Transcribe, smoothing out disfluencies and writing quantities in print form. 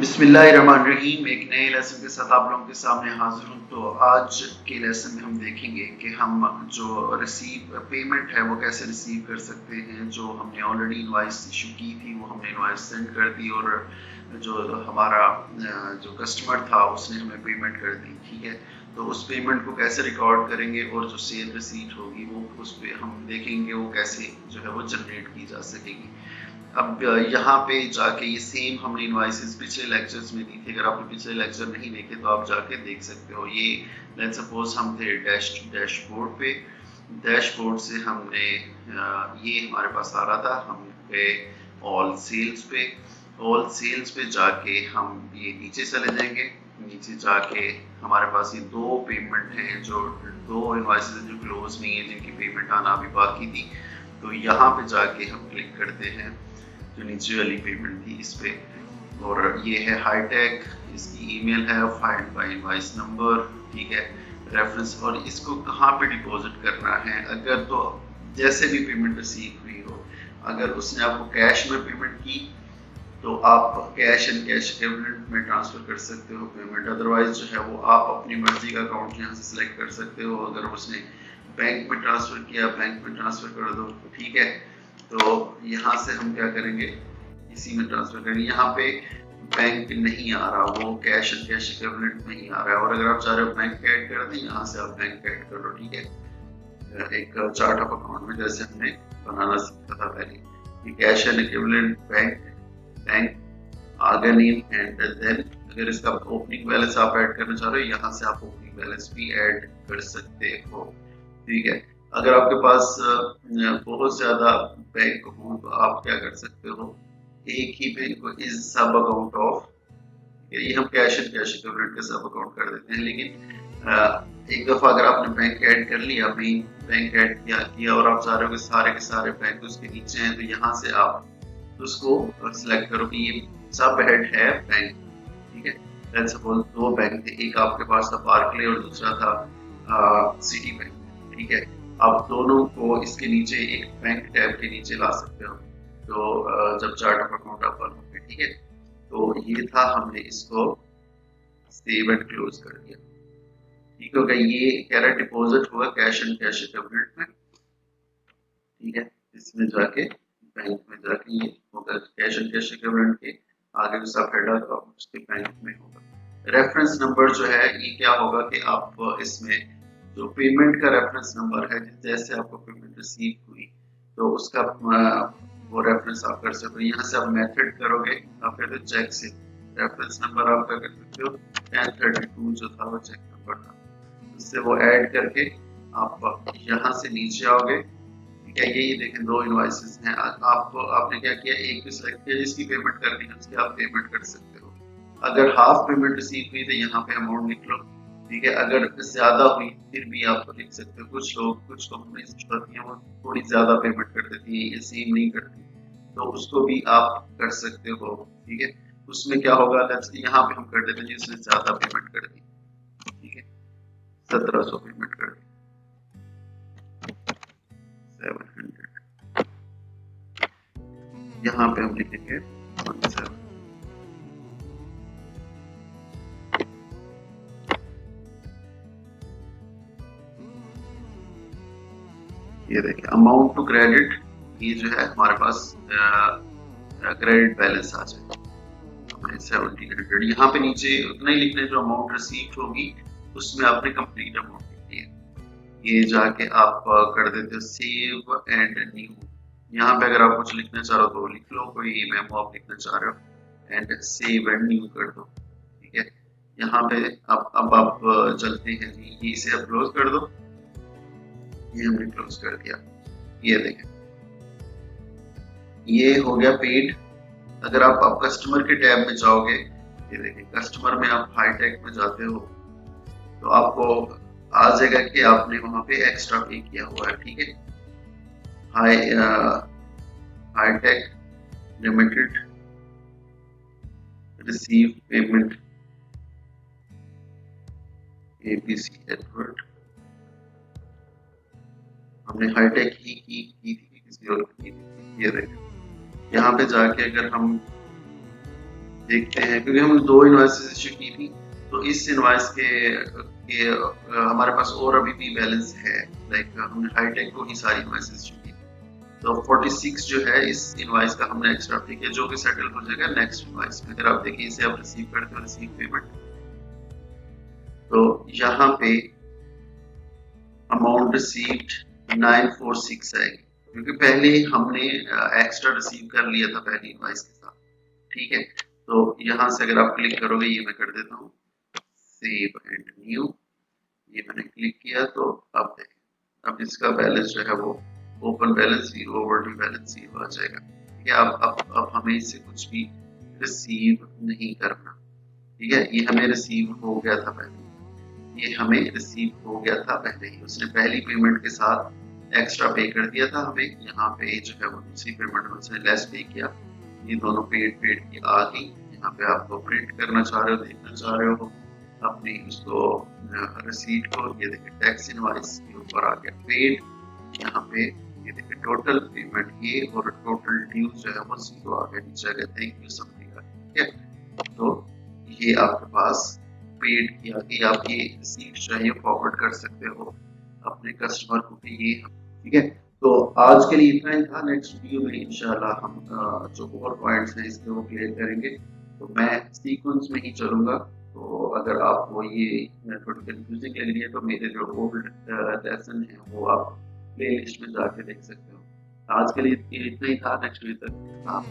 बिस्मिल्लाहिर्रहमानिर्रहीम। एक नए लेसन के साथ आप लोगों के सामने हाजिर हूँ। तो आज के लेसन में हम देखेंगे कि हम जो रिसीव पेमेंट है वो कैसे रिसीव कर सकते हैं। जो हमने ऑलरेडी इनवाइस इशू की थी वो हमने इनवाइस सेंड कर दी और जो हमारा जो कस्टमर था उसने हमें पेमेंट कर दी। ठीक है, तो उस पेमेंट को कैसे रिकॉर्ड करेंगे और जो सेल रिसीट होगी वो उस पर हम देखेंगे वो कैसे जो है वो जनरेट की जा सकेगी। अब यहाँ पे जाके ये सेम हमने इनवाइसेस पिछले लेक्चर्स में दी थी। अगर आपने पिछले लेक्चर नहीं देखे तो आप जाके देख सकते हो। ये लेट्स सपोज हम थे डैशबोर्ड पे। डैशबोर्ड से हमने ये हमारे पास आ रहा था, हम पे ऑल सेल्स पे। ऑल सेल्स पे जाके हम ये नीचे चले जाएंगे। नीचे जाके हमारे पास ये दो पेमेंट हैं, जो दो इनवाइसेस जो क्लोज नहीं है, जिनकी पेमेंट आना अभी बाकी थी। तो यहाँ पे जाके हम क्लिक करते हैं जो नीचे वाली पेमेंट थी इस पे, और ये है हाईटेक। इसकी ईमेल है, फाइंड बाय इनवाइस नंबर। ठीक है, रेफरेंस, और इसको कहाँ पे डिपॉजिट करना है। अगर तो जैसे भी पेमेंट रिसीव हुई हो, अगर उसने आपको कैश में पेमेंट की तो आप कैश एंड कैश इक्विवेलेंट में ट्रांसफर कर सकते हो पेमेंट। अदरवाइज जो है वो आप अपनी मर्जी का अकाउंट यहाँ से सिलेक्ट कर सकते हो। अगर उसने बैंक में ट्रांसफर किया, बैंक में ट्रांसफर कर दो। ठीक है, तो यहाँ से हम क्या करेंगे, इसी में ट्रांसफर करेंगे। यहाँ पे बैंक नहीं आ रहा, वो कैश एंड कैश इक्विवेलेंट में ही आ रहा है। और अगर आप चाह रहे हो बैंक ऐड कर दें, यहाँ से आप बैंक ऐड कर लो। ठीक है, एक चार्ट ऑफ अकाउंट में जैसे हमने बनाना सीखा था पहले, कैश एंड इक्विवेलेंट बैंक आगे नेम एंड देन अगर इसका ओपनिंग बैलेंस आप ऐड करना चाह रहे हो, यहाँ से आप ओपनिंग बैलेंस भी ऐड कर सकते हो। ठीक है, अगर आपके पास बहुत ज्यादा बैंक हो तो आप क्या कर सकते हो, एक ही बैंक को इज सब अकाउंट ऑफ, ये हम कैश एंड कैश इक्विवेलेंट का सब अकाउंट कर देते हैं। लेकिन एक दफा अगर आपने बैंक ऐड कर लिया, मेन बैंक ऐड किया और आप चाह रहे हो कि सारे के सारे बैंक उसके नीचे हैं, तो यहाँ से आप उसको सिलेक्ट करो कि ये सब हेड है बैंक। ठीक है, लेट्स सपोज दो बैंक थे, एक आपके पास था बार्कले और दूसरा था सिटी बैंक। ठीक है, आप दोनों को इसके नीचे एक बैंक टैब के नीचे ला सकते हो, तो जब चार्ट ऑफ अकाउंट आप बनोगे। ठीक है, तो ये था, हमने इसको सेव एंड क्लोज कर दिया। ठीक होगा, ये कह रहा है डिपॉजिट हुआ कैश एंड कैश इक्विवेलेंट में। ठीक है, इसमें जाके बैंक में जाके ये होगा कैश एंड कैश इक्विवेलेंट के आगे जो सब हेडर होगा उसके बैंक में होगा। रेफरेंस नंबर जो है ये क्या होगा कि आप इसमें जो पेमेंट का रेफरेंस नंबर है, जैसे आपको पेमेंट रिसीव हुई तो उसका वो रेफरेंस आप कर सकते हो। यहाँ से आप मेथड करोगे, आप कहते हो चेक से रेफरेंस नंबर आप क्या कर सकते हो, 1032 जो था वो चेक नंबर था, उससे वो ऐड करके आप यहाँ से नीचे आओगे। ठीक है, ये देखें दो इनवॉइसेस हैं। आपने क्या किया, एक सिलेक्ट किया जिसकी पेमेंट करनी है उसकी आप पेमेंट कर सकते हो। अगर हाफ पेमेंट रिसीव हुई तो यहाँ पे अमाउंट लिख लो। ठीक है, अगर ज्यादा हुई फिर भी आप लिख सकते हो। कुछ कंपनीज होती हैं वो थोड़ी ज्यादा पेमेंट कर देती है, ये सेम नहीं करती, तो उसको भी आप कर सकते हो। ठीक है, उसमें क्या होगा, यहाँ पे हम कर देते हैं जिसने ज्यादा पेमेंट कर दी। ठीक है, 1700 पेमेंट कर दी, 700, यहाँ पे हम लिखेंगे 17। ये देखिए अमाउंट टू क्रेडिट, ये जो है हमारे पास क्रेडिट बैलेंस आ जाए हमें 1700। यहाँ पे नीचे उतना ही लिखना है जो अमाउंट रिसीव होगी, उसमें आपने कंप्लीट अमाउंट लिखनी है। ये जाके आप कर देते हो सेव एंड न्यू। यहाँ पे अगर आप कुछ लिखना चाह रहे हो तो लिख लो, कोई मेमो आप लिखना चाह रहे हो एंड सेव एंड न्यू कर दो। ठीक है, यहाँ पे अब आप चलते हैं जी, ये इसे आप क्लोज कर दो। ये हमने क्लोज कर दिया। ये देखें ये हो गया पेड। अगर आप कस्टमर के टैब में जाओगे, ये देखिए कस्टमर में आप हाईटेक में जाते हो तो आपको आ जाएगा कि आपने वहां पे एक्स्ट्रा पे किया हुआ है। ठीक है, Hitech Limited receive payment ABC Edward, हमने हाईटेक ही की थी, किसी और की थी। ये देखिए यहाँ पे जाके अगर हम देखते हैं, क्योंकि हमने 2 इनवॉइसेस इश्यू की थी, तो इस इनवॉइस हमारे पास और अभी भी बैलेंस है। लाइक हमने हाईटेक को ही सारी इनवॉइसेस इश्यू की थी, तो 46 जो है इस इनवॉइस का हमने एक्स्ट्रा पे किया, जो कि सेटल हो जाएगा नेक्स्ट इनवॉइस में। अगर आप देखिए इसे आप रिसीव करते हो, रिसीव पेमेंट, तो यहाँ पे अमाउंट रिसीव्ड 946 आएगी, क्योंकि पहले हमने एक्स्ट्रा रिसीव कर लिया था पहली इनवॉइस के साथ। ठीक है, तो यहाँ से अगर आप क्लिक करोगे, ये मैं कर देता हूँ सेव एंड न्यू, ये मैंने क्लिक किया, तो अब देखें अब इसका बैलेंस जो है वो open balance zero, overdue balance zero आ जाएगा। ठीक है, अब हमें इससे कुछ भी रिसीव नहीं करना। ठीक है, ये हमें रिसीव हो गया था पहले, ये हमें रिसीव हो गया था पहले ही, उसने पहली पेमेंट के साथ एक्स्ट्रा पे कर दिया था हमें। यहाँ पे जो है वो दूसरी पेमेंट उसने लेस पे किया, ये दोनों पेड की आ गई। यहाँ पे आपको प्रिंट करना चाह रहे हो, देखना चाह रहे हो अपनी उसको रिसीट को, ये देखिए टैक्स इनवॉइस के ऊपर आ गया पेड, यहाँ पे ये देखिए टोटल पेमेंट ये, और टोटल ड्यूज जो है वो जीरो आ गया, नीचे आ गया थैंक यू समथिंग। ठीक है, तो ये आपके पास पेड किया कि आप ये रिसीट जो है फॉरवर्ड कर सकते हो अपने कस्टमर को भी ये। ठीक है, तो आज के लिए इतना ही था। नेक्स्ट वीडियो में इंशाल्लाह हम जो और पॉइंट्स हैं इसके वो क्लियर करेंगे। तो मैं सीक्वेंस में ही चलूंगा, तो अगर आपको ये थोड़ी कंफ्यूजिंग लग रही है तो मेरे जो ओल्ड लेसन है वो आप प्ले लिस्ट में जाके देख सकते हो। आज के लिए इतना ही था, नेक्स्ट वीडियो तक आप